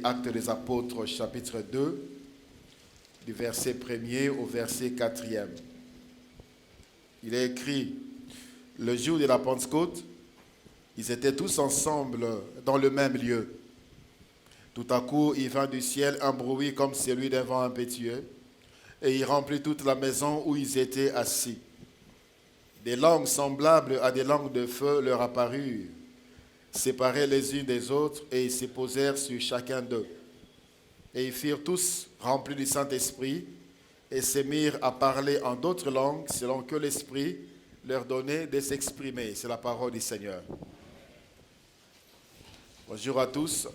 Actes des Apôtres, chapitre 2, du verset 1er au verset 4e. Il est écrit, le jour de la Pentecôte, ils étaient tous ensemble dans le même lieu. Tout à coup, il vint du ciel un bruit comme celui d'un vent impétueux, et il remplit toute la maison où ils étaient assis. Des langues semblables à des langues de feu leur apparurent, séparées les unes des autres, et ils se posèrent sur chacun d'eux. Et ils furent tous remplis du Saint-Esprit, et se mirent à parler en d'autres langues, selon que l'Esprit leur donnait de s'exprimer. C'est la parole du Seigneur. Bonjour à tous,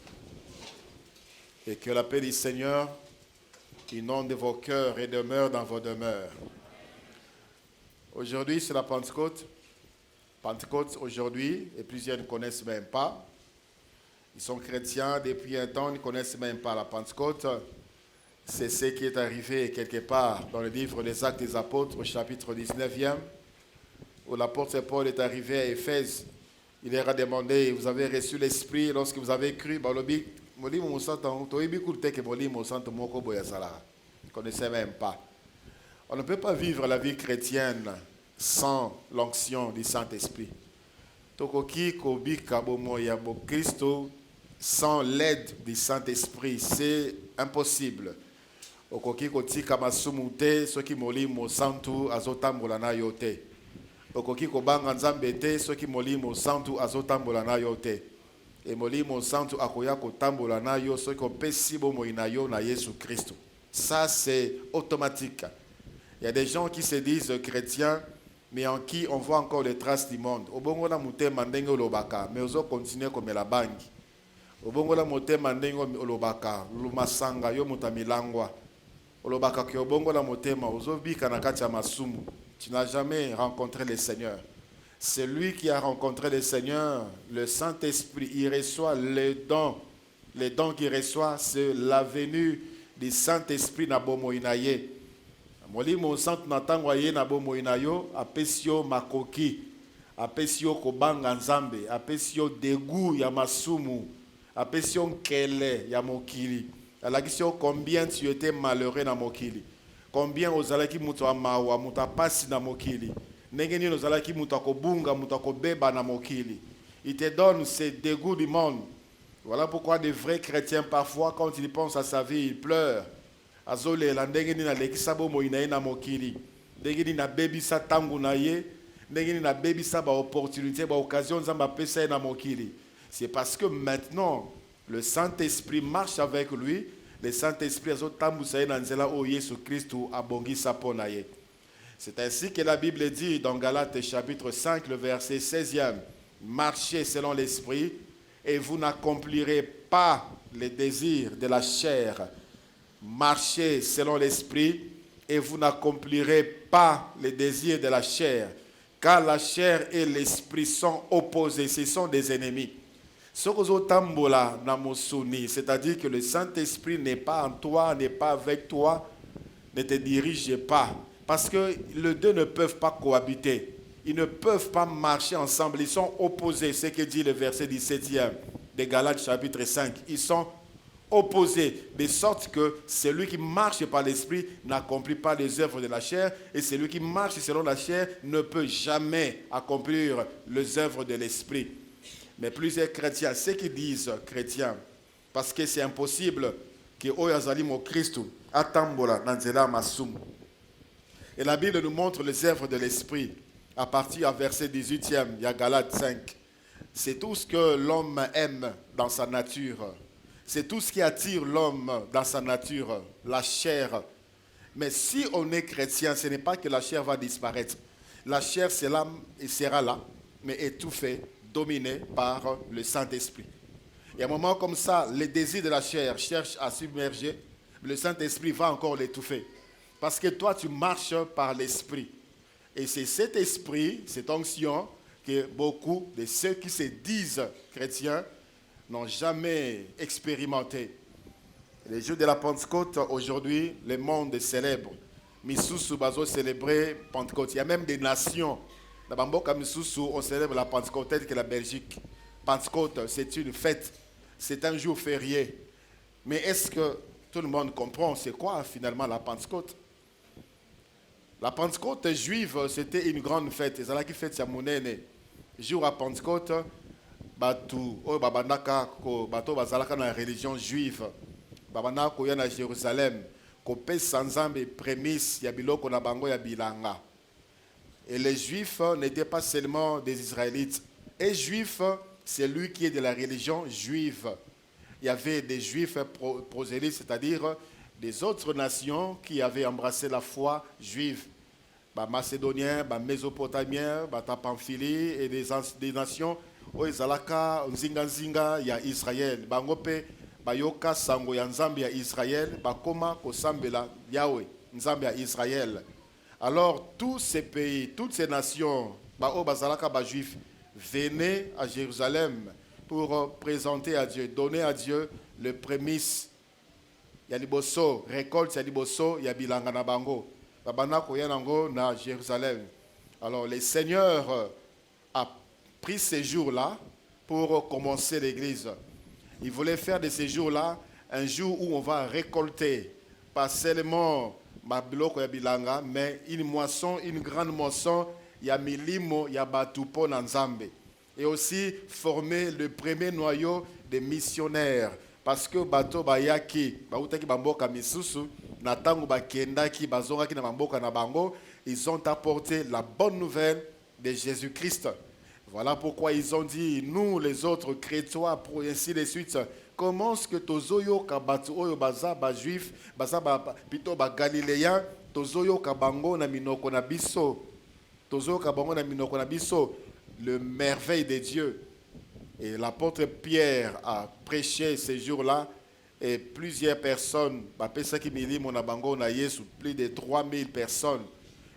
et que la paix du Seigneur inonde vos cœurs et demeure dans vos demeures. Aujourd'hui, c'est la Pentecôte. Pentecôte aujourd'hui, et plusieurs ne connaissent même pas. Ils sont chrétiens depuis un temps, ils ne connaissent même pas la Pentecôte. C'est ce qui est arrivé quelque part dans le livre des Actes des Apôtres, au chapitre 19e, où l'apôtre Paul est arrivé à Éphèse. Il leur a demandé, vous avez reçu l'Esprit lorsque vous avez cru. Ils ne connaissaient même pas. On ne peut pas vivre la vie chrétienne sans l'onction du Saint-Esprit. Sans l'aide du Saint-Esprit, c'est impossible. Okoki kotika masumu te soki molimo santu azotambola na yo te. Okoki kobanga nzambe te soki molimo santu azotambola na yo te. Et molimo santu akoya kotambola na yo soki opesi bomoi na yo na Yesu Christ. Ça c'est automatique. Il y a des gens qui se disent chrétiens, mais en qui on voit encore les traces du monde. Obongo na mutema ndenge olobaka, mais ozo continuer comme la bangi. Obongo na mutema ndenge olobaka, lumasanga yo mutamilangwa. Olobaka ki obongo na mutema ozobika na kati ya masumu. Tu n'as jamais rencontré le Seigneur. Celui qui a rencontré le Seigneur, le Saint-Esprit, il reçoit les dons. Les dons qu'il reçoit, c'est la venue du Saint-Esprit na bomoinaye. Molimo santu natangwa ye na bomoinayo, apesio makoki, apesio kobanga nzambe, apesio degu ya masumu, apesio nkele ya mokili. Alakisio combien tu étais malheureux na mokili. Combien ozalaki mutu amawa, mutu apasi na mokili. Nengeni ozalaki mutu akobunga, mutu akobeba na mokili. Il te donne ce dégoût du monde. Voilà pourquoi des vrais chrétiens, parfois, quand ils pensent à sa vie, ils pleurent. Azole la ndengeni na lekisabo moinaye na mokili. Ndengeni na bebisa tangu na ye. Ndengeni na bebisa ba opportunité, ba occasion zamba pesa na mokili. C'est parce que maintenant, le Saint-Esprit marche avec lui. Le Saint-Esprit azotambusa na nzela o Yesu Christu abongisa pona ye. C'est ainsi que la Bible dit dans Galates chapitre 5, le verset 16e. Marchez selon l'Esprit et vous n'accomplirez pas les désirs de la chair. Marchez selon l'Esprit et vous n'accomplirez pas les désirs de la chair. Car la chair et l'Esprit sont opposés, ce sont des ennemis. C'est-à-dire que le Saint-Esprit n'est pas en toi, n'est pas avec toi, ne te dirige pas. Parce que les deux ne peuvent pas cohabiter. Ils ne peuvent pas marcher ensemble. Ils sont opposés. C'est ce que dit le verset 17e de Galates chapitre 5. Ils sont opposés. De sorte que celui qui marche par l'Esprit n'accomplit pas les œuvres de la chair. Et celui qui marche selon la chair ne peut jamais accomplir les œuvres de l'Esprit. Mais plusieurs chrétiens, ceux qui disent chrétiens, parce que c'est impossible que Oyazali mo Christo atambola nanzela masum. Et la Bible nous montre les œuvres de l'Esprit à partir du verset 18e, il y a Galates 5. C'est tout ce que l'homme aime dans sa nature. C'est tout ce qui attire l'homme dans sa nature, la chair. Mais si on est chrétien, ce n'est pas que la chair va disparaître. La chair c'est là et sera là, mais étouffée, dominée par le Saint-Esprit. Et à un moment comme ça, les désirs de la chair cherchent à submerger, mais le Saint-Esprit va encore l'étouffer. Parce que toi, tu marches par l'Esprit. Et c'est cet esprit, cette onction, que beaucoup de ceux qui se disent chrétiens n'ont jamais expérimenté. Les jours de la Pentecôte, aujourd'hui, le monde célèbre. Misusu bazo célébrer Pentecôte. Il y a même des nations. Dans Bamboka Misusu, on célèbre la Pentecôte telle que la Belgique. Pentecôte, c'est une fête. C'est un jour férié. Mais est-ce que tout le monde comprend c'est quoi finalement la Pentecôte? La Pentecôte juive, c'était une grande fête. C'est là qui fête sa monnaie. Jour à Pentecôte, batu oyo babandaka ko bato bazalaka na religion juive babandaka koya na Jérusalem kopesa Nzambe prémisse ya biloko na bango ya bilanga. Et les juifs n'étaient pas seulement des Israélites. Et juif, c'est lui qui est de la religion juive. Il y avait des juifs prosélytes, c'est-à-dire des autres nations qui avaient embrassé la foi juive. Les Macédoniens, les Mésopotamiens, les Pamphylie et des nations où ils allaient nzinga ya Israël. Bangope bayoka sango ya Nzambe ya Israël, bakoma kosambela Yahweh, Nzambe ya Israël. Alors tous ces pays, toutes ces nations, juifs, venaient à Jérusalem pour présenter à Dieu, donner à Dieu le prémisse. Il y a liboso, récolte, il y a liboso, il y a bilanga na bango. Babana koyanango na Jérusalem. Alors le Seigneur a pris ces jours-là pour commencer l'église. Il voulait faire de ces jours-là un jour où on va récolter, pas seulement mais une moisson, une grande moisson, il y a milimo, il y a batupo nanzambe. Et aussi former le premier noyau des missionnaires. Parce que bato bayaki, bautaki bamboka misusu, natangu bakendaki, bazongaki na bamboka na bango, ils ont apporté la bonne nouvelle de Jésus-Christ. Voilà pourquoi ils ont dit, nous les autres chrétiens, pour ainsi de suite, comment est-ce que tozoyo kabatu oyo baza ba juif, baza ba pito ba galiléen, tozoyo kabango na minoko na biso, tozoyo kabango na minoko na biso, le merveille de Dieu. Et l'apôtre Pierre a prêché ces jours-là et plusieurs personnes, bapesa ki milimo na bango na Yesu, plus de 3000 personnes,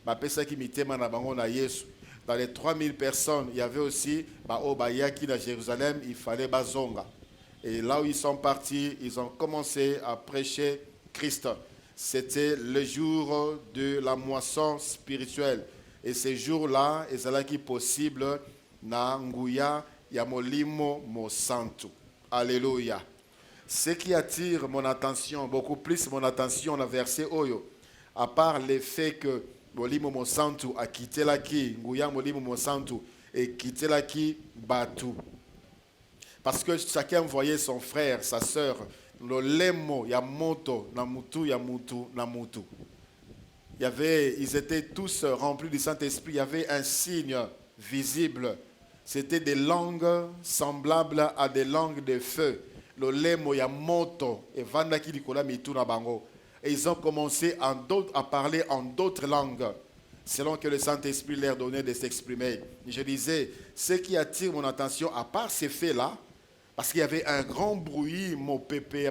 bapesa ki mitema na bango na Yesu. Dans les 3000 personnes, il y avait aussi Baobayaki à Jérusalem, il fallait Bazonga. Et là où ils sont partis, ils ont commencé à prêcher Christ. C'était le jour de la moisson spirituelle. Et ces jours-là, et c'est là qui est possible, na nguya ya molimo mo santo. Alléluia. Ce qui attire mon attention, beaucoup plus mon attention, le verset Oyo, à part le fait que Molimo Monsanto a quitté la qui, Nguya Molimo Monsanto et quitté la qui Batu. Parce que chacun voyait son frère, sa sœur, le lemo, ya moto, na mutu, ya mutu, na mutu. Ils étaient tous remplis du Saint-Esprit, il y avait un signe visible. C'était des langues semblables à des langues de feu. Le lemo, ya moto, et vandaki likola mitu na bango. Et ils ont commencé à parler en d'autres langues, selon que le Saint-Esprit leur donnait de s'exprimer. Je disais, ce qui attire mon attention, à part ces faits-là, parce qu'il y avait un grand bruit, mon pépé,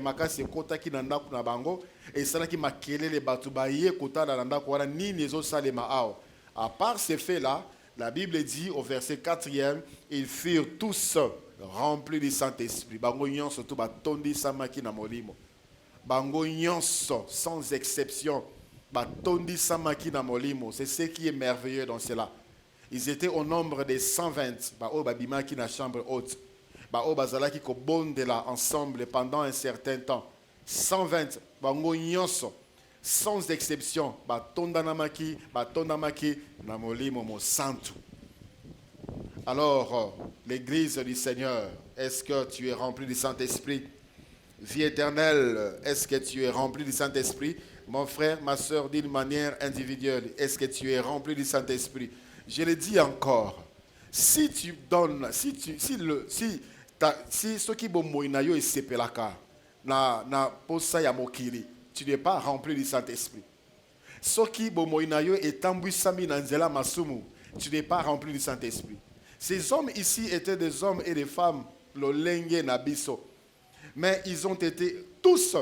et ça qui m'a kellé les batoubaye, à part ces faits-là, la Bible dit au verset 4e, ils furent tous remplis du Saint-Esprit. Bango nyonso, sans exception, batondi samaki na molimo. C'est ce qui est merveilleux dans cela. Ils étaient au nombre de 120. Bao babimaki na chambre haute. Bao bazalaki ko bondela ensemble pendant un certain temps. 120. Bango nyonso, sans exception, batondanamaki na molimo mo santo. Alors, l'église du Seigneur, est-ce que tu es rempli du Saint-Esprit? Vie éternelle, est-ce que tu es rempli du Saint-Esprit? Mon frère, ma soeur, d'une manière individuelle, est-ce que tu es rempli du Saint-Esprit? Je le dis encore, si tu donnes, si ce qui est sepelaka na posa ya mokili, tu n'es pas rempli du Saint-Esprit. Ce qui est tambusami na nzela masumu, tu n'es pas rempli du Saint-Esprit. Ces hommes ici étaient des hommes et des femmes, lolenge nabiso. Mais ils ont été tous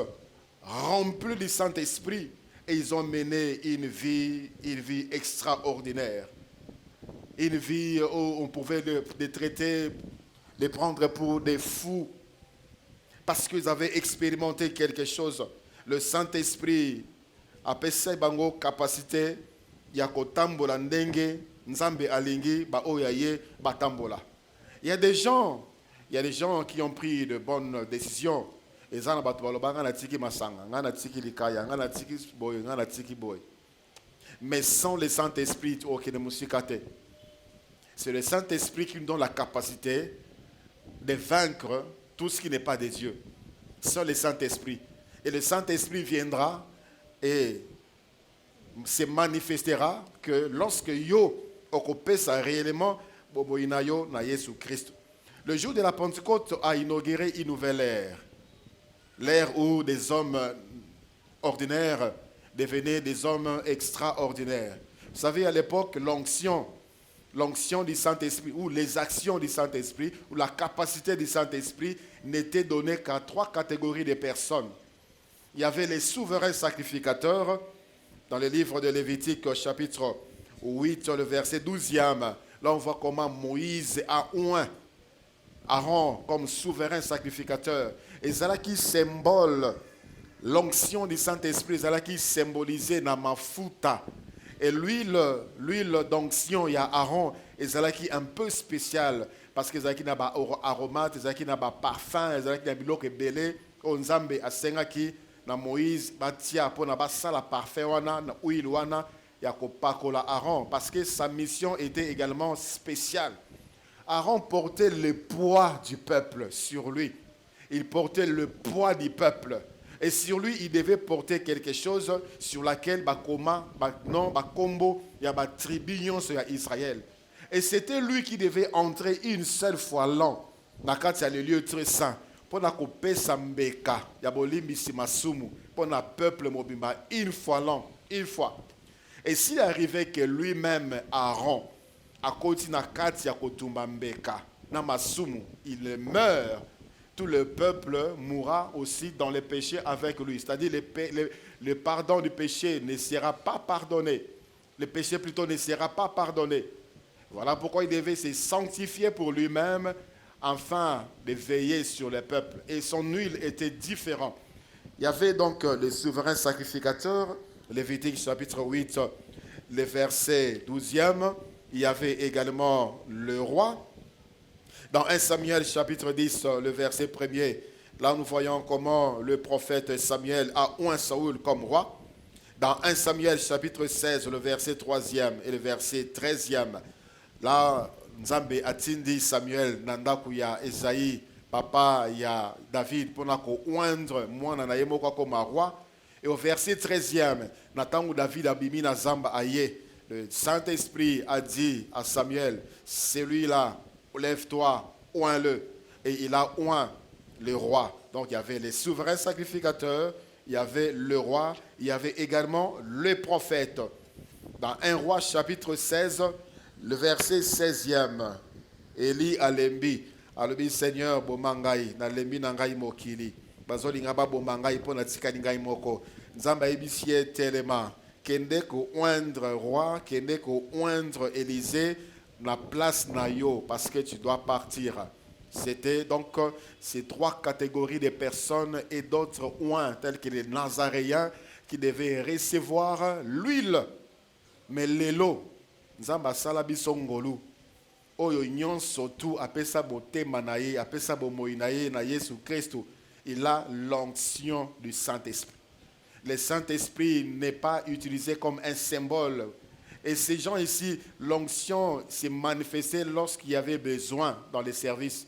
remplis du Saint-Esprit et ils ont mené une vie extraordinaire. Une vie où on pouvait les traiter, les prendre pour des fous parce qu'ils avaient expérimenté quelque chose. Le Saint-Esprit a pesa bango capacité ya kotambola ndenge nzambe alingi ba oyaye batambola. Il y a des gens qui ont pris de bonnes décisions, eza na bato baloba nga na tiki masanga, nga na tiki likaya, nga na tiki boy, nga na tiki boy. Mais sans le Saint-Esprit, c'est le Saint-Esprit qui nous donne la capacité de vaincre tout ce qui n'est pas de Dieu. Sans le Saint-Esprit. Et le Saint-Esprit viendra et se manifestera que lorsque yo occupé ça réellement, boboinayo na Jésus Christ. Le jour de la Pentecôte a inauguré une nouvelle ère. L'ère où des hommes ordinaires devenaient des hommes extraordinaires. Vous savez, à l'époque, l'onction du Saint-Esprit, ou les actions du Saint-Esprit, ou la capacité du Saint-Esprit n'était donnée qu'à 3 catégories de personnes. Il y avait les souverains sacrificateurs, dans le livre de Lévitique, chapitre 8, le verset 12e. Là, on voit comment Moïse a oint Aaron comme souverain sacrificateur. Et c'est là qui symbole l'onction du Saint-Esprit, c'est là qui symbolisait na mafuta. Et l'huile d'onction, il y a Aaron, et c'est là qui est un peu spécial, parce que c'est là qui n'a pas aromate, c'est là qui n'a pas parfum, c'est là qui n'a pas belé, on zambe a senga qui na Moïse batia pour na ba sala parfait wana na huile wana ya ko pakola Aaron, parce que sa mission était également spéciale. Aaron portait le poids du peuple sur lui. Il portait le poids du peuple. Et sur lui, il devait porter quelque chose sur laquelle il y a une tribu sur Israël. Et c'était lui qui devait entrer une seule fois l'an dans le lieu très saint. Pour couper Sambeka, il y a pour le peuple mobimba une fois l'an, une fois. Et s'il arrivait que lui-même, Aaron, à côté de Katia Kotumbambeka, Namasumu, il meurt, tout le peuple mourra aussi dans le péché avec lui. C'est-à-dire le pardon du péché ne sera pas pardonné. Le péché plutôt ne sera pas pardonné. Voilà pourquoi il devait se sanctifier pour lui-même afin de veiller sur le peuple. Et son huile était différente. Il y avait donc le souverain sacrificateur, Lévitique chapitre 8, le verset 12e. Il y avait également le roi. Dans 1 Samuel chapitre 10, le verset 1er, là nous voyons comment le prophète Samuel a oint Saoul comme roi. Dans 1 Samuel chapitre 16, le verset 3e et le verset 13e, là, Nzambe atindi Samuel nandaku ya Esaïe, papa ya David, pour oindre mwana na yemoko comme roi. Et au verset 13e, Natangu David abimi na zamba aye, le Saint-Esprit a dit à Samuel, celui-là, lève-toi, oins-le. Et il a oint le roi. Donc il y avait les souverains sacrificateurs, il y avait le roi, il y avait également le prophète. Dans 1 Roi chapitre 16, le verset 16e, Eli alembi, alobi Seigneur bomangai, na lembi nangai mokili. Bazoli ngaba bomangai po na tikani ngai moko. Nzamba ebisie telema, kende ko oindre roi, kende ko oindre Élisée, la place nayo parce que tu dois partir. C'était donc ces 3 catégories de personnes et d'autres oints tels que les Nazaréens qui devaient recevoir l'huile. Mais l'élo, Nzamba salabiso ngolu, oyo nyonso tu apesa botema na ye, apesa bomoi na ye na Yesu Christo, il a l'onction du Saint-Esprit. Le Saint-Esprit n'est pas utilisé comme un symbole. Et ces gens ici, l'onction s'est manifestée lorsqu'il y avait besoin dans les services.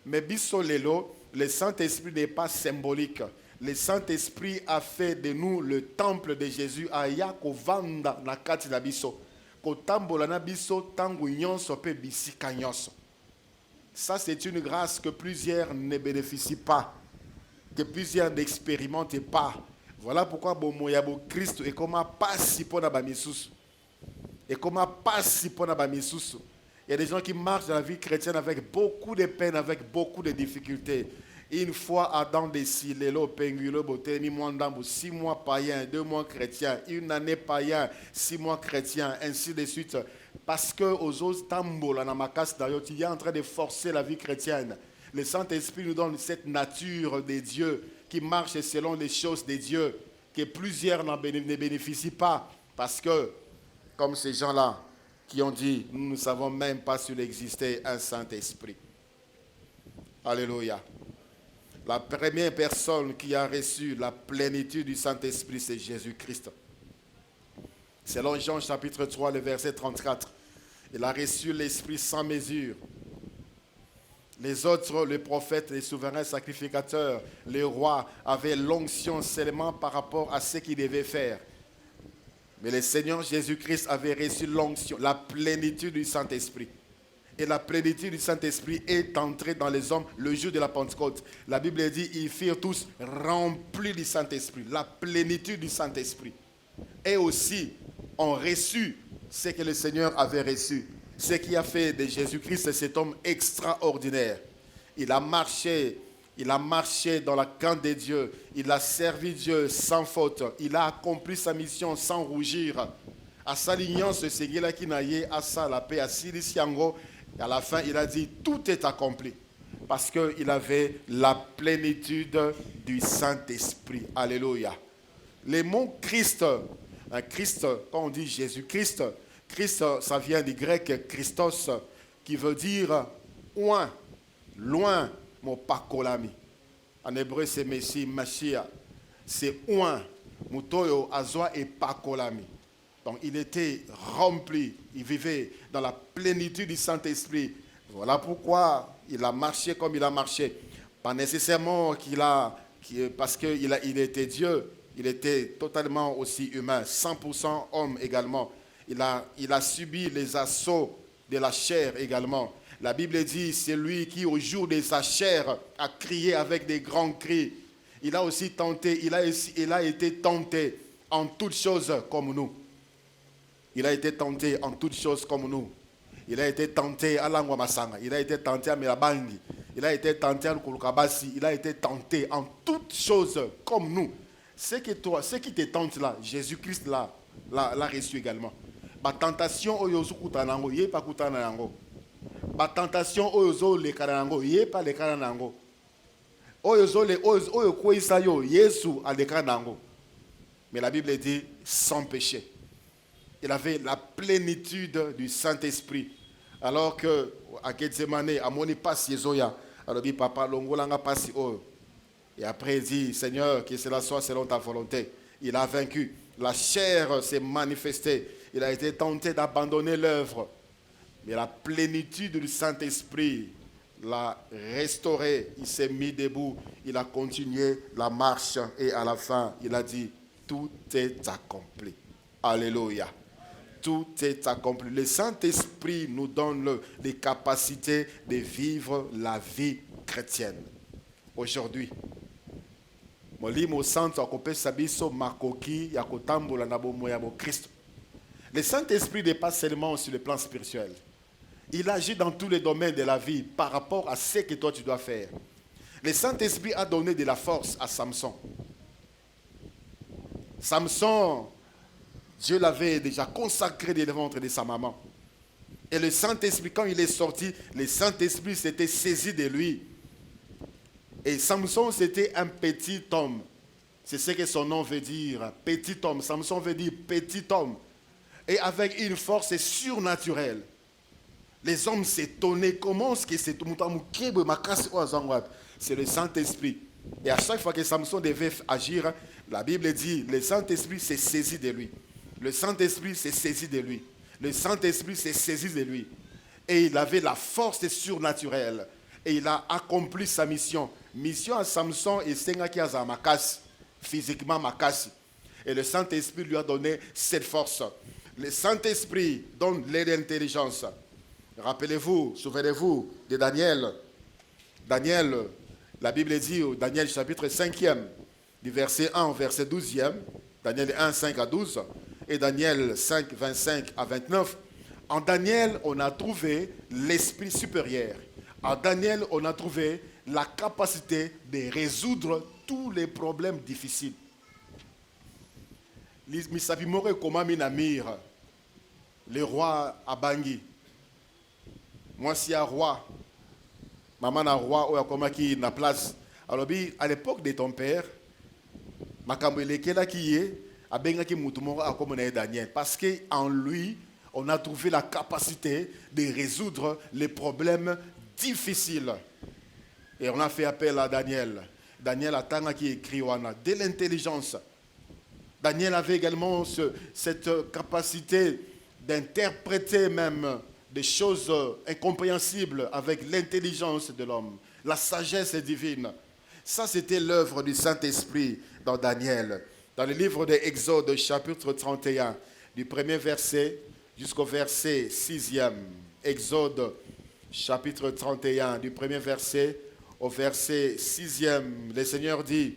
Mais Bissolelo, le Saint-Esprit n'est pas symbolique. Le Saint-Esprit a fait de nous le temple de Jésus. Aya kovanda na kati na biso. Kotambola na biso tangu nyonso pe bisika nyonso. Ça, c'est une grâce que plusieurs ne bénéficient pas, que plusieurs n'expérimentent pas. Voilà pourquoi Bomoyabo Christ est comme pas si pour na bamisusu. Et comment passe pour la bamisusu. Il y a des gens qui marchent dans la vie chrétienne avec beaucoup de peine, avec beaucoup de difficultés. Une fois Adam décidé, le penguilo, boteni mwandambu, 6 mois païen, 2 mois chrétien, 1 année païen, 6 mois chrétien, ainsi de suite. Parce que aux autres tambola na makas d'ailleurs, il est en train de forcer la vie chrétienne. Le Saint-Esprit nous donne cette nature de Dieu qui marche selon les choses de Dieu, que plusieurs ne bénéficient pas. Parce que comme ces gens-là qui ont dit, nous ne savons même pas s'il existait un Saint-Esprit. Alléluia. La première personne qui a reçu la plénitude du Saint-Esprit, c'est Jésus-Christ. Selon Jean chapitre 3, le verset 34, il a reçu l'Esprit sans mesure. Les autres, les prophètes, les souverains sacrificateurs, les rois avaient l'onction seulement par rapport à ce qu'ils devaient faire. Mais le Seigneur Jésus-Christ avait reçu l'onction, la plénitude du Saint-Esprit. Et la plénitude du Saint-Esprit est entrée dans les hommes le jour de la Pentecôte. La Bible dit, ils furent tous remplis du Saint-Esprit, la plénitude du Saint-Esprit. Et aussi, ont reçu ce que le Seigneur avait reçu. Ce qui a fait de Jésus-Christ cet homme extraordinaire. Il a marché dans la crainte de Dieu. Il a servi Dieu sans faute. Il a accompli sa mission sans rougir. À s'alignant ce Seigneur qui n'a à ça la paix à Siliciango. Et à la fin, il a dit tout est accompli. Parce qu'il avait la plénitude du Saint-Esprit. Alléluia. Les mots Christ, Christ, quand on dit Jésus-Christ, Christ, ça vient du grec Christos, qui veut dire loin, loin, mon pakolami. En hébreu, c'est Messie, Machia. C'est loin, mutoyo, azwa et pakolami. Donc, il était rempli, il vivait dans la plénitude du Saint-Esprit. Voilà pourquoi il a marché comme il a marché. Pas nécessairement parce qu'il était Dieu, il était totalement aussi humain, 100% homme également. Il a subi les assauts de la chair également. La Bible dit, c'est lui qui, au jour de sa chair, a crié avec des grands cris. Il a aussi tenté, il a été tenté en toutes choses comme nous. Il a été tenté en toutes choses comme nous. Il a été tenté à Langwa Masanga. Il a été tenté à Mirabangi. Il a été tenté à Lukulukabasi. Il a été tenté en toutes choses comme nous. Ce qui te tente là, Jésus-Christ l'a reçu également. La tentation oyozo kutanango yé pas kutanango. La tentation oyozo le karanango yé pas le karanango. Oyozo le oyo koisa yo Yesu a le karanango. Mais la Bible dit sans péché. Il avait la plénitude du Saint-Esprit. Alors que à Gethsemane à moni passe yezoya, alors dit papa longolanga passe oyo. Et après il dit Seigneur que cela soit selon ta volonté. Il a vaincu. La chair s'est manifestée. Il a été tenté d'abandonner l'œuvre. Mais la plénitude du Saint-Esprit l'a restauré. Il s'est mis debout. Il a continué la marche. Et à la fin, il a dit, tout est accompli. Alléluia. Tout est accompli. Le Saint-Esprit nous donne les capacités de vivre la vie chrétienne. Aujourd'hui, molimo santo akopesa biso makoki ya kotambola na bomoya bo Christ. Le Saint-Esprit n'est pas seulement sur le plan spirituel. Il agit dans tous les domaines de la vie par rapport à ce que toi tu dois faire. Le Saint-Esprit a donné de la force à Samson. Samson, Dieu l'avait déjà consacré des ventres de sa maman. Et le Saint-Esprit, quand il est sorti, le Saint-Esprit s'était saisi de lui. Et Samson, c'était un petit homme. C'est ce que son nom veut dire, petit homme. Samson veut dire petit homme. Et avec une force surnaturelle. Les hommes s'étonnaient. Comment est-ce que c'est tout le monde? C'est le Saint-Esprit. Et à chaque fois que Samson devait agir, la Bible dit, le Saint-Esprit s'est saisi de lui. Le Saint-Esprit s'est saisi de lui. Le Saint-Esprit s'est saisi de lui. Et il avait la force surnaturelle. Et il a accompli sa mission. Mission à Samson et Sengaki à Makasi. Physiquement Makasi. Et le Saint-Esprit lui a donné cette force. Le Saint-Esprit donne l'intelligence. Rappelez-vous, souvenez-vous de Daniel. Daniel, la Bible dit au Daniel chapitre 5e, du verset 1 au verset 12e, Daniel 1, 5 à 12, et Daniel 5, 25 à 29. En Daniel, on a trouvé l'esprit supérieur. En Daniel, on a trouvé la capacité de résoudre tous les problèmes difficiles. Misabimore Komami Namir, le roi Abangi. Moi, si un roi, maman a roi, ou a komaki na place. Alors, à l'époque de ton père, Makambele Kela qui est, a bengaki mutumoro a comme Daniel. Parce qu'en lui, on a trouvé la capacité de résoudre les problèmes difficiles. Et on a fait appel à Daniel. Daniel Atanga qui écrit wana, de l'intelligence. Daniel avait également cette capacité d'interpréter même des choses incompréhensibles avec l'intelligence de l'homme, la sagesse divine. Ça, c'était l'œuvre du Saint-Esprit dans Daniel. Dans le livre de Exode, chapitre 31, du premier verset jusqu'au verset 6e. Exode, chapitre 31, du premier verset au verset 6e. Le Seigneur dit,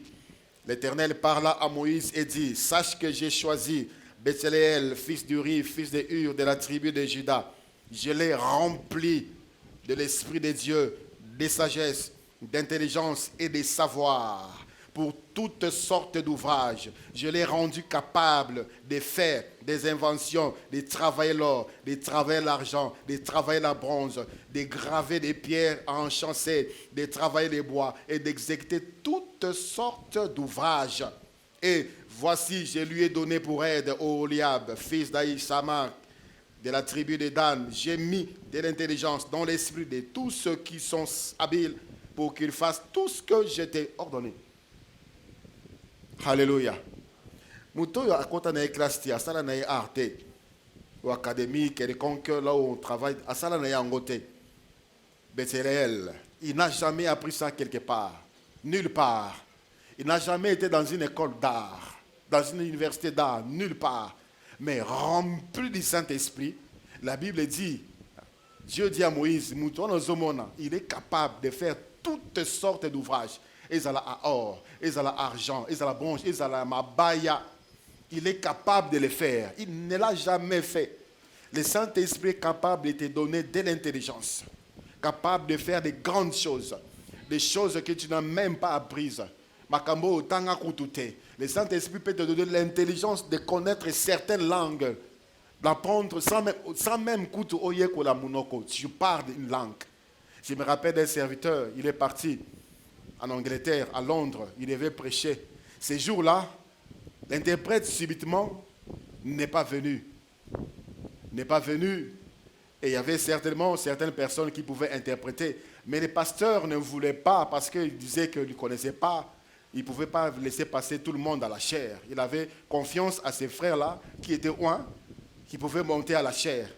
l'Éternel parla à Moïse et dit, sache que j'ai choisi Béthéléel, fils d'Uri, fils de Hur, de la tribu de Juda. Je l'ai rempli de l'Esprit de Dieu, de sagesse, d'intelligence et de savoir pour toutes sortes d'ouvrages. Je l'ai rendu capable de faire des inventions, de travailler l'or, de travailler l'argent, de travailler la bronze, de graver des pierres enchâssées, de travailler les bois et d'exécuter toutes sortes d'ouvrages. Et voici, je lui ai donné pour aide Oholiab, fils d'Aïsama, de la tribu de Dan. J'ai mis de l'intelligence dans l'esprit de tous ceux qui sont habiles pour qu'ils fassent tout ce que je t'ai ordonné. Alléluia. Moutoyo a kota na classe a sala na arte ou académie quelconque là où on travaille a sala na angote. Béthéléel, il n'a jamais appris ça quelque part, nulle part. Il n'a jamais été dans une école d'art, dans une université d'art, nulle part. Mais rempli du Saint-Esprit, la Bible dit, Dieu dit à Moïse, il est capable de faire toutes sortes d'ouvrages. Ils ont or, ils ont argent, ils ont bronze, ils ont mabaya. Il est capable de le faire. Il ne l'a jamais fait. Le Saint-Esprit est capable de te donner de l'intelligence, capable de faire des grandes choses, des choses que tu n'as même pas apprises. Le Saint-Esprit peut te donner l'intelligence de connaître certaines langues, d'apprendre sans même tu parles une langue. Je me rappelle d'un serviteur, il est parti en Angleterre, à Londres, il devait prêcher. Ces jours-là, l'interprète subitement n'est pas venu. N'est pas venu. Et il y avait certainement certaines personnes qui pouvaient interpréter. Mais les pasteurs ne voulaient pas parce qu'ils disaient qu'ils ne connaissaient pas. Il ne pouvait pas laisser passer tout le monde à la chair. Il avait confiance à ces frères-là qui étaient loin, qui pouvaient monter à la chair.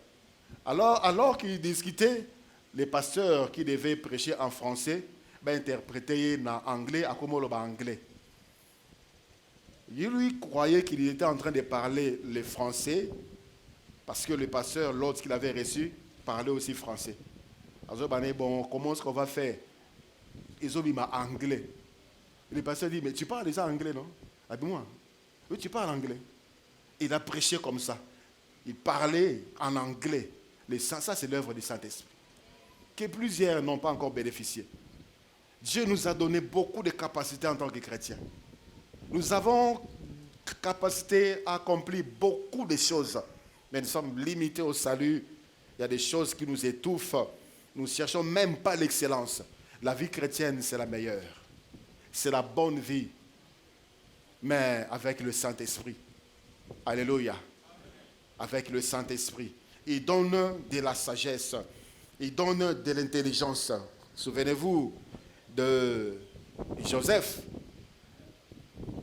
Alors qu'ils discutaient, les pasteurs qui devaient prêcher en français, interpréter en anglais, à comment le anglais. Il lui croyait qu'il était en train de parler le français parce que le pasteur, l'autre qu'il avait reçu, parlait aussi français. Alors, bon, comment est-ce qu'on va faire? Ils ont mis anglais. Le pasteur dit, mais tu parles déjà anglais, non? Ah ben moi, oui, tu parles anglais. Il a prêché comme ça. Il parlait en anglais. Ça, c'est l'œuvre du Saint-Esprit, que plusieurs n'ont pas encore bénéficié. Dieu nous a donné beaucoup de capacités en tant que chrétiens. Nous avons capacité à accomplir beaucoup de choses, mais nous sommes limités au salut. Il y a des choses qui nous étouffent. Nous ne cherchons même pas l'excellence. La vie chrétienne, c'est la meilleure. C'est la bonne vie, mais avec le Saint-Esprit. Alléluia. Avec le Saint-Esprit. Il donne de la sagesse. Il donne de l'intelligence. Souvenez-vous de Joseph,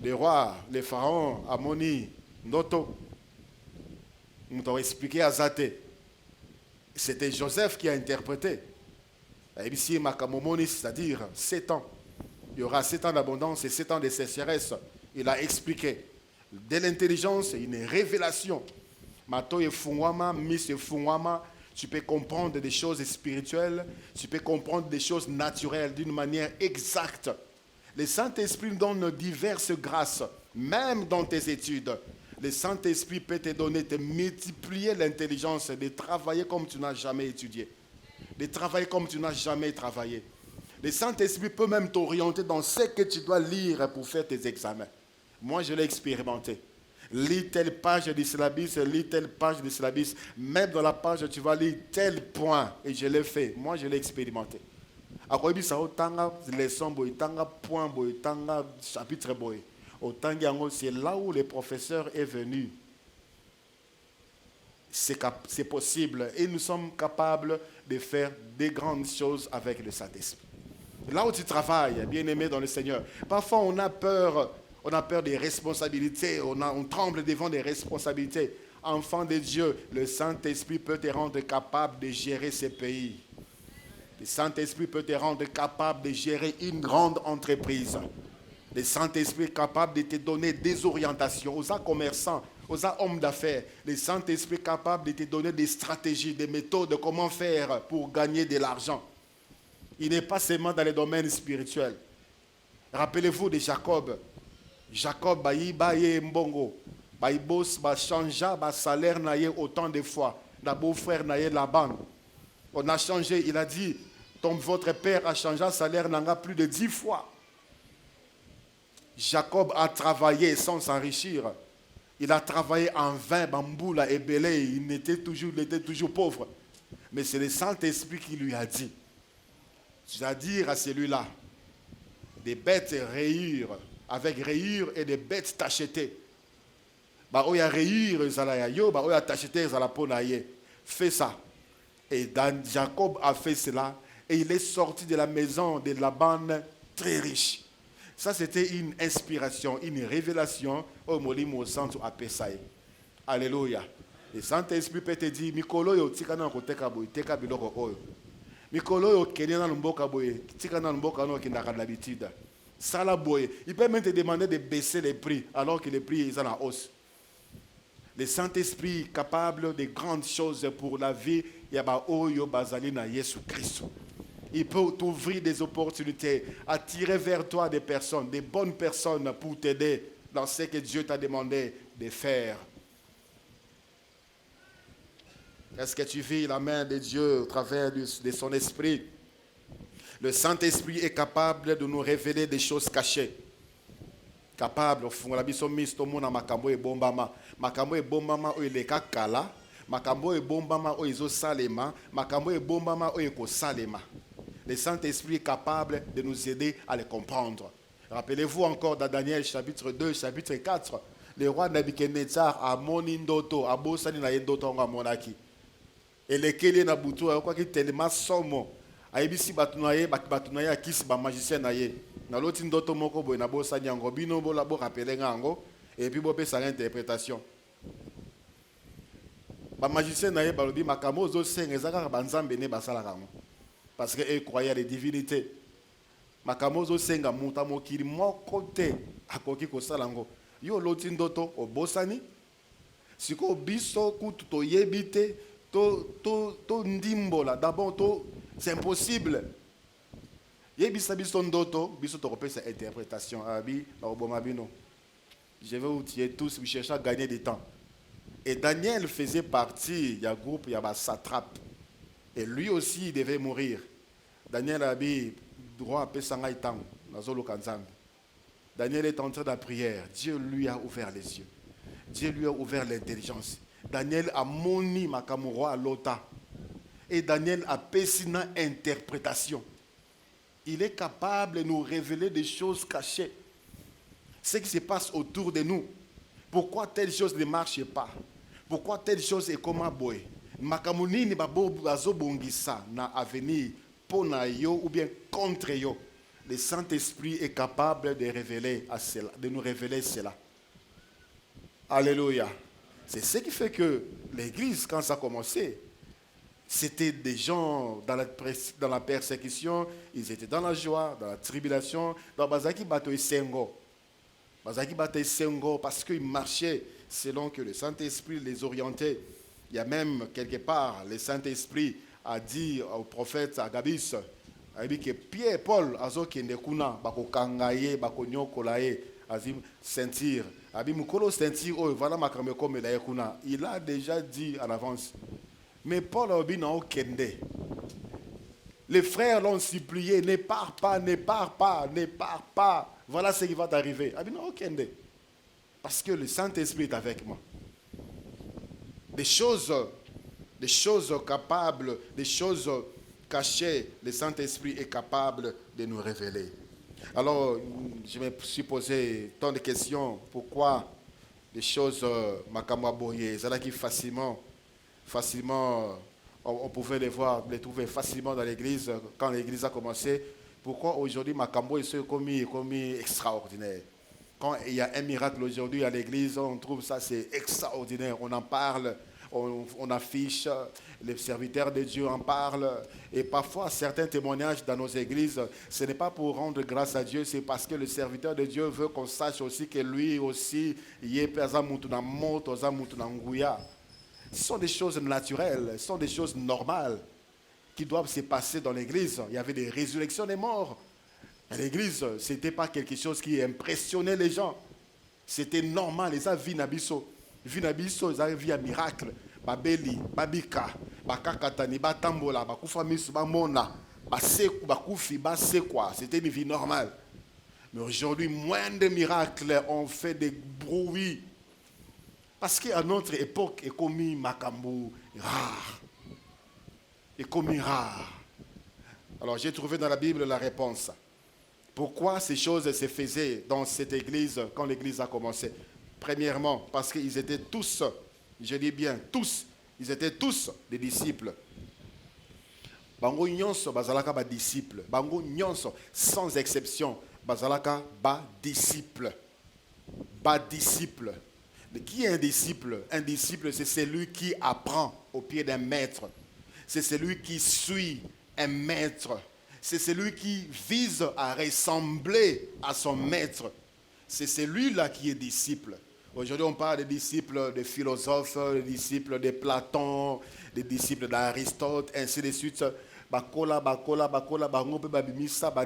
le roi, le pharaon, Amoni, Noto. Nous t'avons expliqué à Zate. C'était Joseph qui a interprété. Ici, Makamomoni, c'est-à-dire 7 ans. Il y aura 7 ans d'abondance et 7 ans de sécheresse. Il a expliqué. De l'intelligence, une révélation. Mato et Fungwama, Miss et Fungwama, tu peux comprendre des choses spirituelles, tu peux comprendre des choses naturelles d'une manière exacte. Le Saint-Esprit nous donne diverses grâces, même dans tes études. Le Saint-Esprit peut te donner, te multiplier l'intelligence, de travailler comme tu n'as jamais étudié, de travailler comme tu n'as jamais travaillé. Le Saint-Esprit peut même t'orienter dans ce que tu dois lire pour faire tes examens. Moi, je l'ai expérimenté. Lis telle page du syllabus, lis telle page du syllabus. Même dans la page, tu vas lire tel point. Et je l'ai fait. Moi, je l'ai expérimenté. C'est là où le professeur est venu. C'est possible. Et nous sommes capables de faire des grandes choses avec le Saint-Esprit. Là où tu travailles, bien-aimé dans le Seigneur, parfois on a peur des responsabilités, on tremble devant des responsabilités. Enfant de Dieu, le Saint-Esprit peut te rendre capable de gérer ce pays. Le Saint-Esprit peut te rendre capable de gérer une grande entreprise. Le Saint-Esprit est capable de te donner des orientations aux commerçants, aux hommes d'affaires. Le Saint-Esprit est capable de te donner des stratégies, des méthodes de comment faire pour gagner de l'argent. Il n'est pas seulement dans les domaines spirituels. Rappelez-vous de Jacob. Jacob, baye mbongo. Baye boss, ba changea, ba salaire naye autant de fois. La beau-frère naye Laban. On a changé, il a dit, votre père a changé salaire nanga plus de 10 fois. Jacob a travaillé sans s'enrichir. Il a travaillé en vain, bamboula et belé. Il était toujours pauvre. Mais c'est le Saint-Esprit qui lui a dit, tu vas dire à celui-là, des bêtes rayures, avec rayures et des bêtes tachetées. Bah, il y a rayures, il y a tacheté, fais ça. Et Jacob a fait cela. Et il est sorti de la maison de Laban très riche. Ça, c'était une inspiration, une révélation au Molimo Santo à Pesaï. Alléluia. Le Saint-Esprit peut te dire, Mikolo yo tikana koteka boy, teka biloko oyo. Mikolo yo kenena mboka boy, tikana mboka no kindaka d'habitude. Sala boy. Il peut même te demander de baisser les prix alors que les prix sont en hausse. Le Saint-Esprit est capable de grandes choses pour la vie. Yaba oyo bazali na Yesu Christ. Il peut t'ouvrir des opportunités, attirer vers toi des personnes, des bonnes personnes pour t'aider dans ce que Dieu t'a demandé de faire. Est-ce que tu vis la main de Dieu au travers de son esprit? Le Saint-Esprit est capable de nous révéler des choses cachées. Capable, la biso misto mona makambo e bombama, makambo e bombama o ileka kala, makambo e bombama o izo salema, makambo e bombama o eko salema. Le Saint-Esprit est capable de nous aider à les comprendre. Rappelez-vous encore dans Daniel chapitre 2, chapitre 4, le roi Nabuchodonosor a moni ndoto, a bosani na ndoto nga monaki. Et le kele na butu a quoi qui tellement somo, a ebisi batunaye batunaye akisi ba magicien na ye. Na loti ndoto moko boy na bosani yango bino bola bo rappeler ngango et puis bo pesa interprétation. Ba magicien na ye balobi makamo zo senga ezaka banzambe ne basala kango. Parce qu'ils croyaient à les divinités. Makamozo senga muta mokiri moko te akoki kosalango. Yo loti ndoto obosani. Siko biso kutu to yebite to ndimbola. D'abord c'est impossible. Yebisa biso ndoto biso to kopesa interprétation abi na obomabino. Je vais vous tuer tous, vous cherchez à gagner du temps. Et Daniel faisait partie du groupe, il y avait satrape. Et lui aussi, il devait mourir. Daniel a dit, droit à Pesangay Tang, Nazolo Kanzambi. Daniel est entré dans la prière. Dieu lui a ouvert les yeux. Dieu lui a ouvert l'intelligence. Daniel a moni makamuro à l'ota. Et Daniel a pessina interprétation. Il est capable de nous révéler des choses cachées. Ce qui se passe autour de nous. Pourquoi telle chose ne marche pas? Pourquoi telle chose est comme un boy? Makamuni ni babo bazo bongisa na avenir pour na yo ou bien contre yo. Le Saint-Esprit est capable de révéler à cela, de nous révéler cela. Alléluia. C'est ce qui fait que l'église, quand ça a commencé, c'était des gens dans la persécution, ils étaient dans la joie, dans la tribulation, dans Bazaki Bato Sengo. Bazaki Bato Sengo parce qu'ils marchaient selon que le Saint-Esprit les orientait. Il y a même quelque part, le Saint-Esprit a dit au prophète Agabus, il a dit que Pierre Paul azo kende kuna bako kangaye bako nyokolaye azim sentir abi mukolo sentir oh voilà makambe comme la kuna. Il a déjà dit en avance. Mais Paul a dit non kende. Les frères l'ont supplié, ne pars pas, ne pars pas, ne pars pas. Voilà ce qui va t'arriver. Abi non kende. Parce que le Saint-Esprit est avec moi. Des choses capables, des choses cachées, le Saint-Esprit est capable de nous révéler. Alors, je me suis posé tant de questions. Pourquoi les choses makamwaboye, c'est là qui facilement, on pouvait les voir, les trouver facilement dans l'église. Quand l'église a commencé, Pourquoi aujourd'hui Makambo est commis extraordinaire? Quand il y a un miracle aujourd'hui à l'église, on trouve ça c'est extraordinaire. On en parle, on affiche, les serviteurs de Dieu en parlent. Et parfois, certains témoignages dans nos églises, ce n'est pas pour rendre grâce à Dieu, c'est parce que le serviteur de Dieu veut qu'on sache aussi que lui aussi, il est présent. Ce sont des choses naturelles, ce sont des choses normales qui doivent se passer dans l'église. Il y avait des résurrections des morts. À l'église, ce n'était pas quelque chose qui impressionnait les gens. C'était normal. Ils avaient vu Nabiso. Ils avaient vu un miracle. Babeli, Babika, Bakakatani, Batambola, Bakufamis, Bamona, Baseku, Bakufi, Basekwa. C'était une vie normale. Mais aujourd'hui, moins de miracles ont fait des bruits. Parce qu'à notre époque, est commis Makambo rare. Est commis rare. Alors j'ai trouvé dans la Bible la réponse. Pourquoi ces choses se faisaient dans cette église quand l'église a commencé? Premièrement, parce qu'ils étaient tous, je dis bien tous, ils étaient tous des disciples. Bango nyonso bazalaka ba disciples. Bango nyonso sans exception bazalaka ba disciples. Ba disciples. Qui est un disciple? Un disciple, c'est celui qui apprend au pied d'un maître. C'est celui qui suit un maître. C'est celui qui vise à ressembler à son maître. C'est celui-là qui est disciple. Aujourd'hui, on parle des disciples des philosophes, des disciples de Platon, des disciples d'Aristote, ainsi de suite.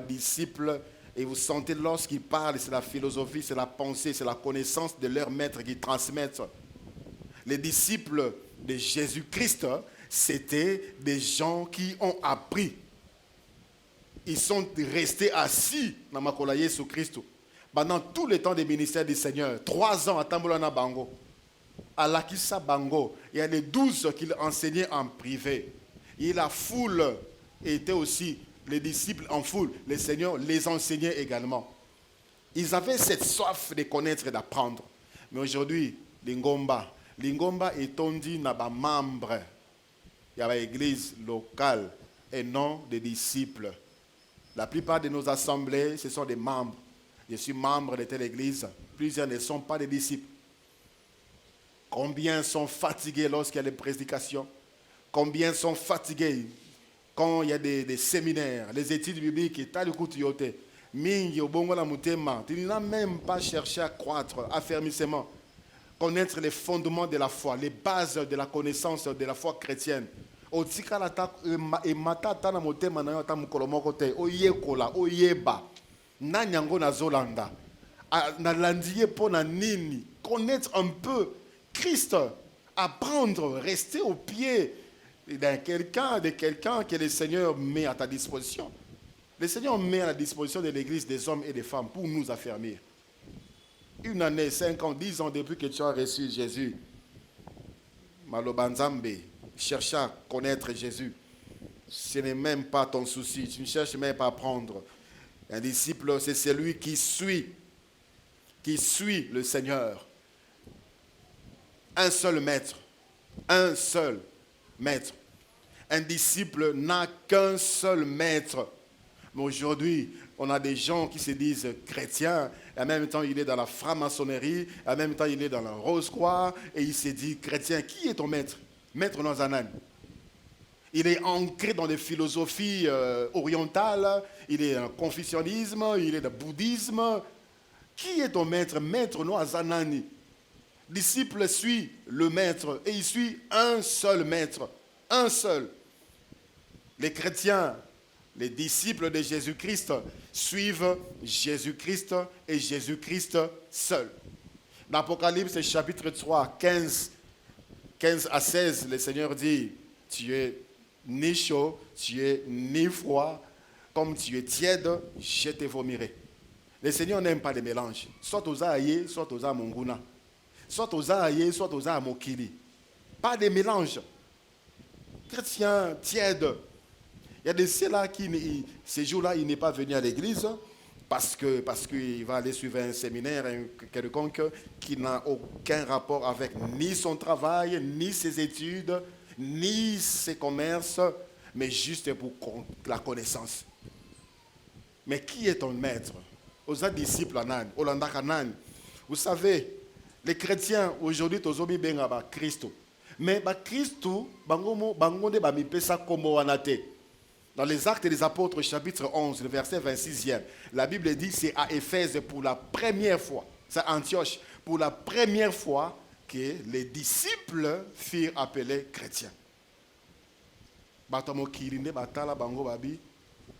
Disciples. Et vous sentez lorsqu'ils parlent, c'est la philosophie, c'est la pensée, c'est la connaissance de leur maître qu'ils transmettent. Les disciples de Jésus-Christ, c'était des gens qui ont appris. Ils sont restés assis dans Makola Jésus-Christ pendant tout le temps des ministères du Seigneur. 3 ans à Tambolana Bango. À Lakissa Bango, il y a les 12 qu'il enseignait en privé. Et la foule était aussi, les disciples en foule. Le Seigneur les enseignait également. Ils avaient cette soif de connaître et d'apprendre. Mais aujourd'hui, Lingomba est tondi dans les membres. Il y a l'église locale et non des disciples. La plupart de nos assemblées, ce sont des membres. Je suis membre de telle église. Plusieurs ne sont pas des disciples. Combien sont fatigués lorsqu'il y a des prédications? Combien sont fatigués quand il y a des séminaires, les études bibliques, tu n'as même pas cherché à croître, affermissement, connaître les fondements de la foi, les bases de la connaissance de la foi chrétienne. Connaître un peu Christ, apprendre, rester au pied de quelqu'un que le Seigneur met à ta disposition. Le Seigneur met à la disposition de l'Église des hommes et des femmes pour nous affermir. 1 année, 5 ans, 10 ans depuis que tu as reçu Jésus, Malobanzambe, cherche à connaître Jésus. Ce n'est même pas ton souci. Tu ne cherches même pas à apprendre. Un disciple, c'est celui qui suit le Seigneur. Un seul maître. Un seul maître. Un disciple n'a qu'un seul maître. Mais aujourd'hui, on a des gens qui se disent chrétiens, et en même temps il est dans la franc-maçonnerie, en même temps il est dans la Rose-Croix, et il se dit chrétien. Qui est ton maître? Maître Nozanan. Il est ancré dans les philosophies orientales, il est dans le confucianisme, il est dans le bouddhisme. Qui est ton maître? Maître Noazanani. Disciple suit le maître et il suit un seul maître. Un seul. Les chrétiens, les disciples de Jésus-Christ suivent Jésus-Christ et Jésus-Christ seul. Dans l'Apocalypse chapitre 3, 15 à 16, le Seigneur dit, tu es ni chaud, tu es ni froid, comme tu es tiède, je te vomirai. Le Seigneur n'aime pas les mélanges. Soit aux aïe, soit aux amonguna. Soit aux aïe, soit aux amokili. Pas de mélange. Chrétien tiède. Il y a de ceux-là qui, ces jours-là, il n'est pas venu à l'église parce qu'il va aller suivre un séminaire, quelconque qui n'a aucun rapport avec ni son travail, ni ses études, ni ses commerces, mais juste pour la connaissance. Mais qui est ton maître? Aux disciples anan, Olanda kanan. Vous savez, les chrétiens aujourd'hui tozobi benga ba Christo. Mais ba Christo bangomo bangonde ba mipesa komo wanate. Dans les Actes des Apôtres chapitre 11, le verset 26e, la Bible dit c'est à Éphèse pour la première fois, c'est à Antioche pour la première fois que les disciples furent appelés chrétiens. Batomo kirinde batala bango babi.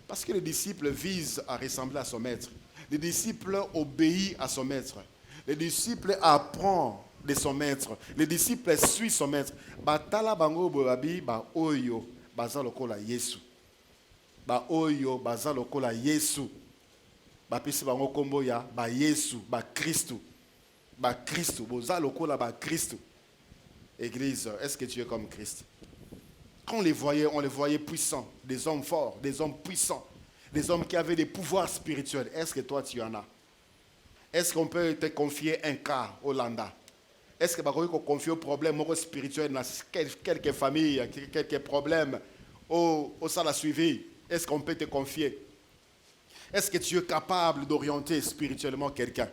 Parce que le disciple vise à ressembler à son maître. Le disciple obéit à son maître. Le disciple apprend de son maître. Le disciple suit son maître. Batala bango bobabi ba oyo baza lokola Yesu. Ba oyo baza lokola Yesu. Ba pesi bango kombo ya ba Yesu, ba Christo. Ba Christo, boza lokola ba Christo. Église, est-ce que tu es comme Christ? Quand on les voyait puissants, des hommes forts, des hommes puissants, des hommes qui avaient des pouvoirs spirituels. Est-ce que toi tu en as? Est-ce qu'on peut te confier un cas au Landa? Est-ce que tu peux confier au problème spirituel dans quelques familles, quelques problèmes au salle à suivi? Est-ce qu'on peut te confier? Est-ce que tu es capable d'orienter spirituellement quelqu'un?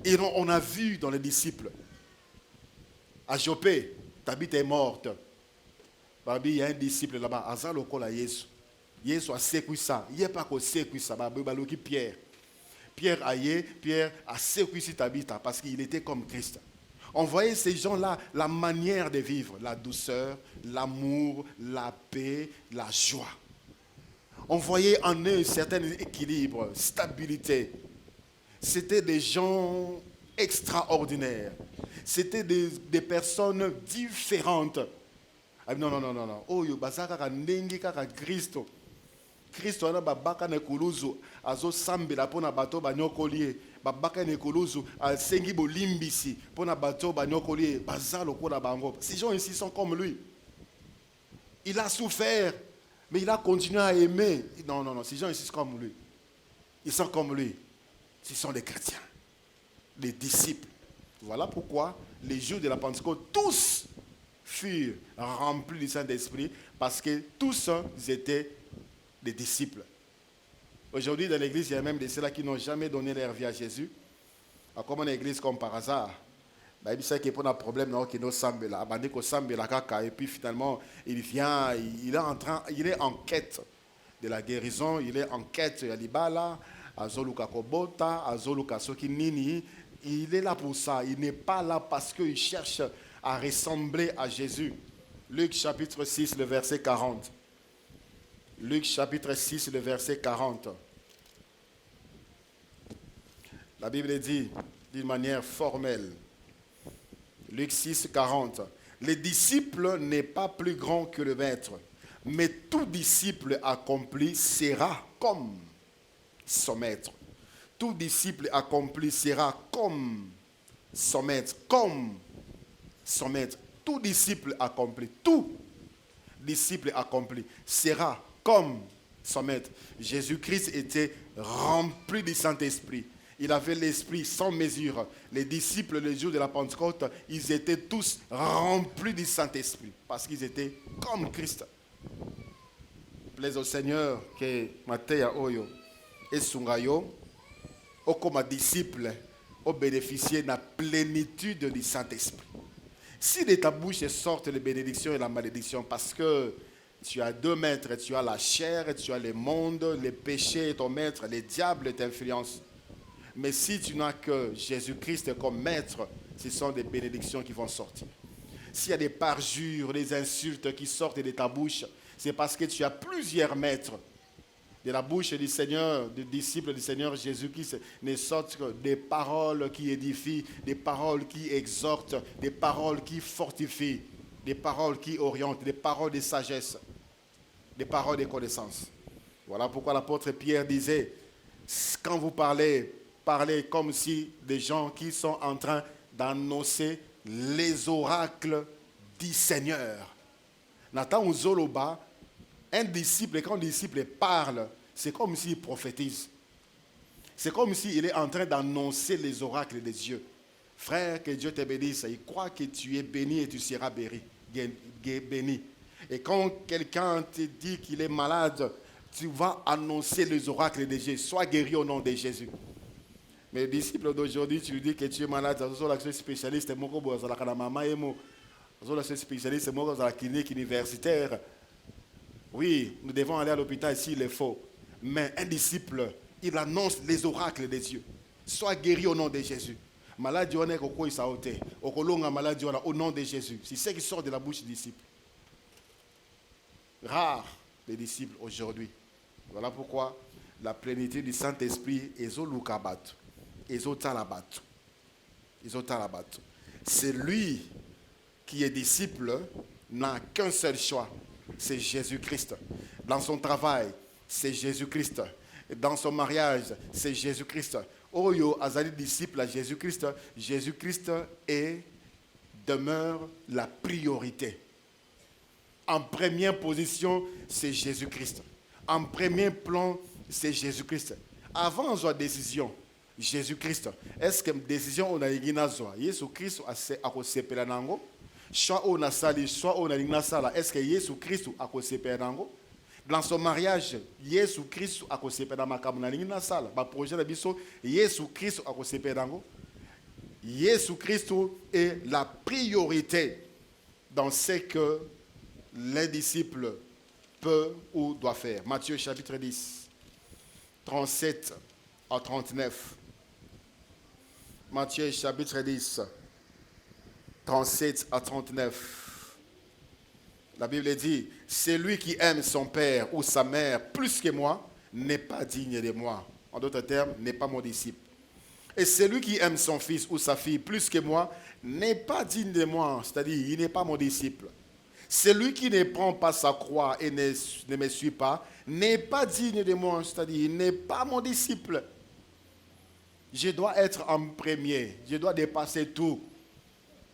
Et on a vu dans les disciples, à Jopé, Tabitha est morte. Il y a un disciple là-bas, Azal Okola Yesu. Yesu a sécuit ça. Il n'y a pas que sécuit ça. Pierre. Pierre a sécuit Tabitha parce qu'il était comme Christ. On voyait ces gens-là, la manière de vivre, la douceur, l'amour, la paix, la joie. On voyait en eux un certain équilibre, stabilité. C'était des gens extraordinaires. C'était des personnes différentes. Non. Oh, basaka ndenge kaka Kristo. Kristo ana babaka na kuluzu azo sambela pona bato banyokolie. Babaka na kuluzu asengi bolimbisi pona bato banyokolie bazalo kola bango. Ces gens ici sont comme lui. Il a souffert, mais il a continué à aimer. Non, ces gens ici sont comme lui. Ils sont comme lui. Ce sont des chrétiens, des disciples. Voilà pourquoi les jours de la Pentecôte, tous furent remplis du Saint-Esprit parce que tous étaient des disciples. Aujourd'hui, dans l'église, il y a même des ceux-là qui n'ont jamais donné leur vie à Jésus. Comme une église comme par hasard. Il sait qu'il y a un problème qui nous semble là. Et puis finalement, il vient, il est en quête de la guérison, il est en quête de l'ibala, azoluka kobota, azoluka soki nini. Il est là pour ça. Il n'est pas là parce qu'il cherche à ressembler à Jésus. Luc chapitre 6, le verset 40. Luc chapitre 6, le verset 40. La Bible dit d'une manière formelle. Luc 6, 40. Le disciple n'est pas plus grand que le maître, mais tout disciple accompli sera comme son maître. Tout disciple accompli sera comme son maître, comme son maître. Tout disciple accompli sera comme son maître. Jésus-Christ était rempli du Saint-Esprit. Il avait l'esprit sans mesure. Les disciples, le jour de la Pentecôte, ils étaient tous remplis du Saint-Esprit parce qu'ils étaient comme Christ. Plaise au Seigneur que Matéa Oyo et Sungayo, comme disciples, ont bénéficié de la plénitude du Saint-Esprit. Si de ta bouche sortent les bénédictions et la malédiction, parce que tu as deux maîtres, tu as la chair, tu as le monde, les péchés est ton maître, les diables t'influencent. Mais si tu n'as que Jésus-Christ comme maître, ce sont des bénédictions qui vont sortir. S'il y a des parjures, des insultes qui sortent de ta bouche, c'est parce que tu as plusieurs maîtres. De la bouche du Seigneur, des disciples du Seigneur Jésus-Christ, ne sortent que des paroles qui édifient, des paroles qui exhortent, des paroles qui fortifient, des paroles qui orientent, des paroles de sagesse, des paroles de connaissance. Voilà pourquoi l'apôtre Pierre disait, quand vous parlez comme si des gens qui sont en train d'annoncer les oracles du Seigneur. Nathan ou Zoloba, un disciple, quand un disciple parle, c'est comme s'il prophétise. C'est comme s'il est en train d'annoncer les oracles de Dieu. Frère, que Dieu te bénisse. Il croit que tu es béni et tu seras béni. Et quand quelqu'un te dit qu'il est malade, tu vas annoncer les oracles de Jésus. Sois guéri au nom de Jésus. Mais les disciples d'aujourd'hui, tu lui dis que tu es malade, tu es un spécialiste, tu es un spécialiste dans la clinique universitaire. Oui, nous devons aller à l'hôpital s'il est faux. Mais un disciple, il annonce les oracles de Dieu. Sois guéri au nom de Jésus. Maladie, on est au nom de Jésus. C'est ce qui sort de la bouche du disciple. Rares les disciples aujourd'hui. Voilà pourquoi la plénitude du Saint-Esprit est au Lukabat. C'est lui qui est disciple n'a qu'un seul choix, c'est Jésus-Christ. Dans son travail, c'est Jésus-Christ. Dans son mariage, c'est Jésus-Christ. Oyo azali disciple à Jésus-Christ. Jésus-Christ demeure la priorité. En première position, c'est Jésus-Christ. En premier plan, c'est Jésus-Christ. Avant la décision, Jésus-Christ. Est-ce que décision on a eu Jésus-Christ a kosepela nango? Soit on a sali, soit on a eu sala. Est-ce que Jésus-Christ a kosepela nango? Dans son mariage, Jésus-Christ a kosepela makamu na lingina sala. Ba projet de biso, Jésus-Christ a kosepela nango. Jésus-Christ est la priorité dans ce que les disciples peuvent ou doivent faire. Matthieu chapitre 10, 37 à 39. Matthieu chapitre 10, 37 à 39. La Bible dit, celui qui aime son père ou sa mère plus que moi n'est pas digne de moi. En d'autres termes, n'est pas mon disciple. Et celui qui aime son fils ou sa fille plus que moi n'est pas digne de moi. C'est-à-dire, il n'est pas mon disciple. Celui qui ne prend pas sa croix et ne me suit pas n'est pas digne de moi. C'est-à-dire, il n'est pas mon disciple. Je dois être en premier. Je dois dépasser tout.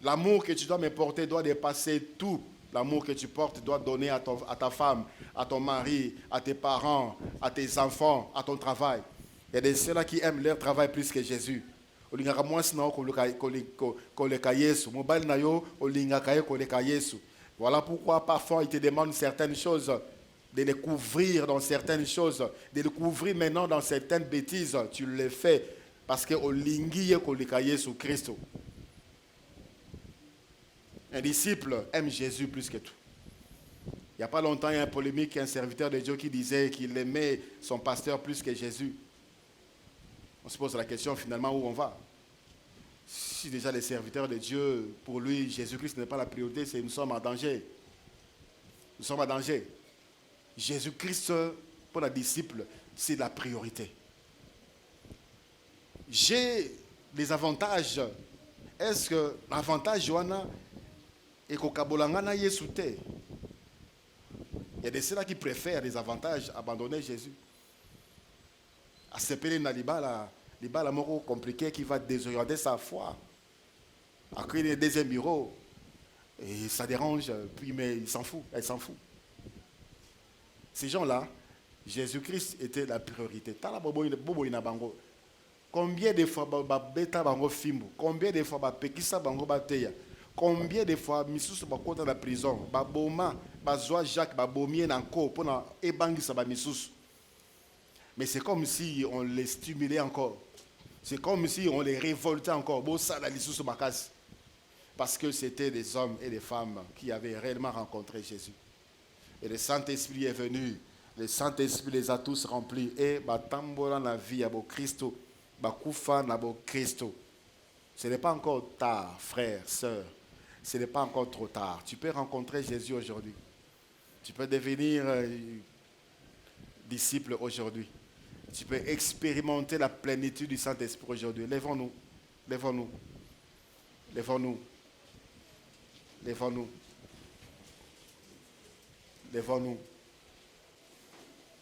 L'amour que tu dois me porter doit dépasser tout. L'amour que tu portes doit donner à ta femme, à ton mari, à tes parents, à tes enfants, à ton travail. Il y a des ceux-là qui aiment leur travail plus que Jésus. Voilà pourquoi parfois il te demande certaines choses, de les couvrir dans certaines choses, de les couvrir maintenant dans certaines bêtises. Tu le fais parce que Jésus Christ. Un disciple aime Jésus plus que tout. Il n'y a pas longtemps, il y a une polémique, un serviteur de Dieu qui disait qu'il aimait son pasteur plus que Jésus. On se pose la question finalement où on va. Si déjà les serviteurs de Dieu, pour lui, Jésus-Christ n'est pas la priorité, c'est nous sommes en danger. Nous sommes en danger. Jésus-Christ, pour la disciple, c'est la priorité. J'ai des avantages. Est-ce que l'avantage, Johanna, est qu'au Kabolangana Yesute? Il y a des ceux-là qui préfèrent les avantages, abandonner Jésus. À ce pays, il y a mort compliqué qui va désorienter sa foi. À créer des deuxième bureau. Et ça dérange, puis mais il s'en fout, elle s'en fout. Ces gens-là, Jésus-Christ était la priorité. Combien de fois beta bango fimbo, combien de fois pekisa bango bateya, combien de fois misusu bakota la prison, baboma, bazwa Jacques babomie nanko pona ebangisa ba misusu. Mais c'est comme si on les stimulait encore. C'est comme si on les révoltait encore. Parce que c'était des hommes et des femmes qui avaient réellement rencontré Jésus. Et le Saint-Esprit est venu. Le Saint-Esprit les a tous remplis. Et batambola na vie à Christo, bakufa na Christo. Ce n'est pas encore tard, frère, sœur. Ce n'est pas encore trop tard. Tu peux rencontrer Jésus aujourd'hui. Tu peux devenir disciple aujourd'hui. Tu peux expérimenter la plénitude du Saint-Esprit aujourd'hui. Lèvons-nous. Lèvons-nous. Lèvons-nous. Lèvons-nous. Lèvons-nous.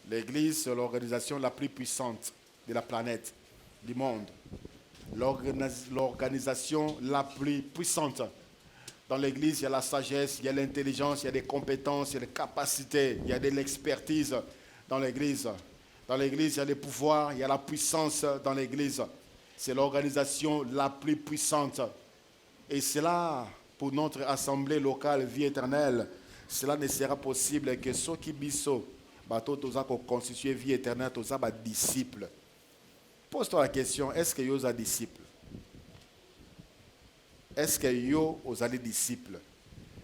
L'Église, c'est l'organisation la plus puissante de la planète, du monde. L'organisation la plus puissante. Dans l'Église, il y a la sagesse, il y a l'intelligence, il y a des compétences, il y a des capacités, il y a de l'expertise dans l'Église. Dans l'Église, il y a le pouvoir, il y a la puissance dans l'Église. C'est l'organisation la plus puissante. Et cela, pour notre assemblée locale, vie éternelle, cela ne sera possible que ceux qui biso, bateau toza constituer vie éternelle, toza ba disciple. Pose-toi la question, est-ce que yo za disciple? Est-ce que yo ozali disciple?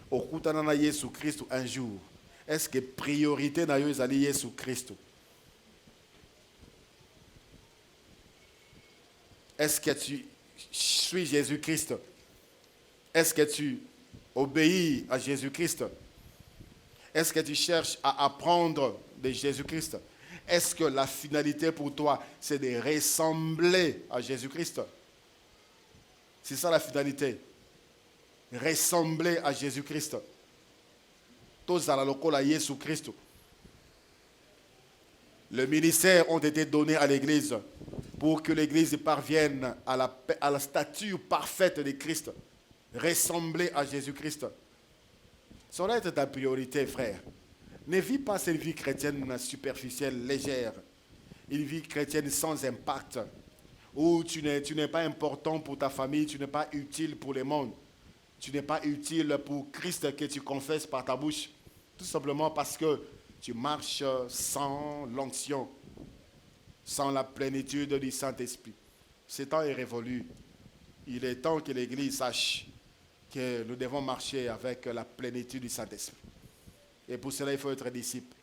Okutana na Yesu Christ un jour. Est-ce que priorité na yo ezali Yesu Christ? Est-ce que tu suis Jésus-Christ? Est-ce que tu obéis à Jésus-Christ? Est-ce que tu cherches à apprendre de Jésus-Christ? Est-ce que la finalité pour toi, c'est de ressembler à Jésus-Christ? C'est ça la finalité. Ressembler à Jésus-Christ. Tous à la locola Jésus-Christ. Les ministères ont été donnés à l'Église pour que l'Église parvienne à la stature parfaite de Christ. Ressembler à Jésus-Christ. Ça doit être ta priorité, frère. Ne vis pas cette vie chrétienne superficielle, légère. Une vie chrétienne sans impact. Où tu n'es pas important pour ta famille, tu n'es pas utile pour le monde. Tu n'es pas utile pour Christ que tu confesses par ta bouche. Tout simplement parce que tu marches sans l'onction, sans la plénitude du Saint-Esprit. Ce temps est révolu. Il est temps que l'Église sache que nous devons marcher avec la plénitude du Saint-Esprit. Et pour cela, il faut être disciple.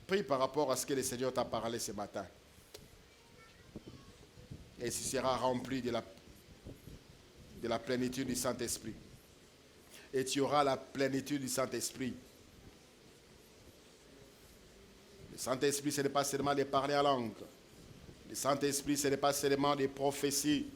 Prie par rapport à ce que le Seigneur t'a parlé ce matin. Et tu seras rempli de la plénitude du Saint-Esprit. Et tu auras la plénitude du Saint-Esprit. Le Saint-Esprit, ce n'est pas seulement de parler en langue. Le Saint-Esprit, ce n'est pas seulement des prophéties.